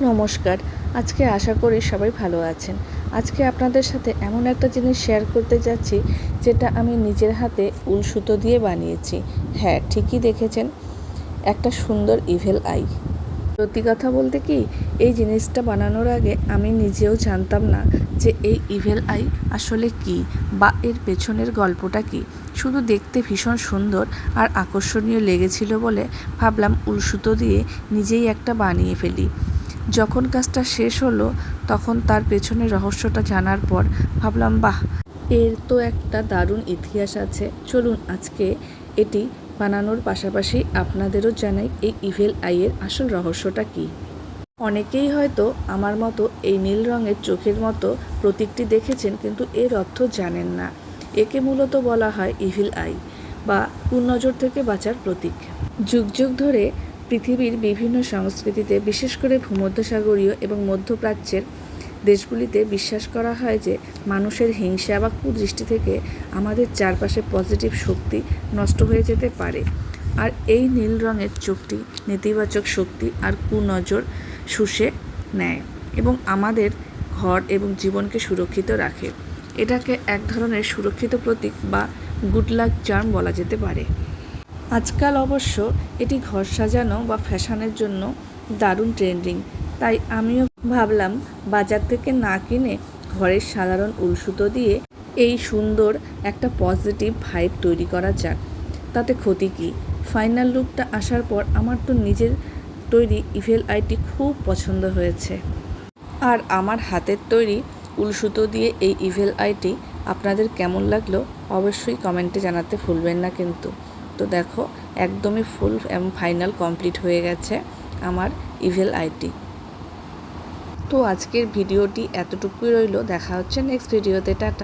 নমস্কার। আজকে আশা করি সবাই ভালো আছেন। আজকে আপনাদের সাথে এমন একটা জিনিস শেয়ার করতে যাচ্ছি যেটা আমি নিজের হাতে উল সুতো দিয়ে বানিয়েছি। হ্যাঁ, ঠিকই দেখেছেন, একটা সুন্দর ইভেল আই। সত্যি কথা বলতে কি, এই জিনিসটা বানানোর আগে আমি নিজেও জানতাম না যে এই ইভেল আই আসলে কি বা এর পেছনের গল্পটা কি। শুধু দেখতে ভীষণ সুন্দর আর আকর্ষণীয় লেগেছিল বলে ভাবলাম উল সুতো দিয়ে নিজেই একটা বানিয়ে ফেলি। যখন কাজটা শেষ হলো তখন তার পেছনের রহস্যটা জানার পর ভাবলাম, বাহ, এর তো একটা দারুণ ইতিহাস আছে। চলুন আজকে এটি বানানোর পাশাপাশি আপনাদেরও জানাই এই ইভেল আইয়ের আসল রহস্যটা কী। অনেকেই হয়তো আমার মতো এই নীল রঙের চোখের মতো প্রতীকটি দেখেছেন, কিন্তু এর অর্থ জানেন না। একে মূলত বলা হয় ইভিল আই বা কুনজর থেকে বাঁচার প্রতীক। যুগ যুগ ধরে পৃথিবীর বিভিন্ন সংস্কৃতিতে, বিশেষ করে ভূমধ্যসাগরীয় এবং মধ্যপ্রাচ্যের দেশগুলিতে বিশ্বাস করা হয় যে মানুষের হিংসা বা কুদৃষ্টি থেকে আমাদের চারপাশে পজিটিভ শক্তি নষ্ট হয়ে যেতে পারে। আর এই নীল রঙের চোখটি নেতিবাচক শক্তি আর কুনজর শুষে নেয় এবং আমাদের ঘর এবং জীবনকে সুরক্ষিত রাখে। এটাকে এক ধরনের সুরক্ষিত প্রতীক বা গুড লাক চার্ম বলা যেতে পারে। আজকাল অবশ্য এটি ঘর সাজানো বা ফ্যাশনের জন্য দারুণ ট্রেন্ডিং। তাই আমিও ভাবলাম বাজার থেকে না কিনে ঘরের সাধারণ উল সুতো দিয়ে এই সুন্দর একটা পজিটিভ ভাইব তৈরি করা যাক। তাতে ক্ষতি কী? ফাইনাল লুকটা আসার পর আমার তো নিজের তৈরি ইভেল আইটি খুব পছন্দ হয়েছে। আর আমার হাতের তৈরি উল সুতো দিয়ে এই ইভেল আইটি আপনাদের কেমন লাগলো অবশ্যই কমেন্টে জানাতে ভুলবেন না কিন্তু। তো দেখো, একদমই ফুল এবং ফাইনাল কমপ্লিট হয়ে গেছে আমার ইভেল আইটি। তো আজকের ভিডিওটি এতটুকুই রইল। দেখা হচ্ছে নেক্সট ভিডিওতে। টাটা।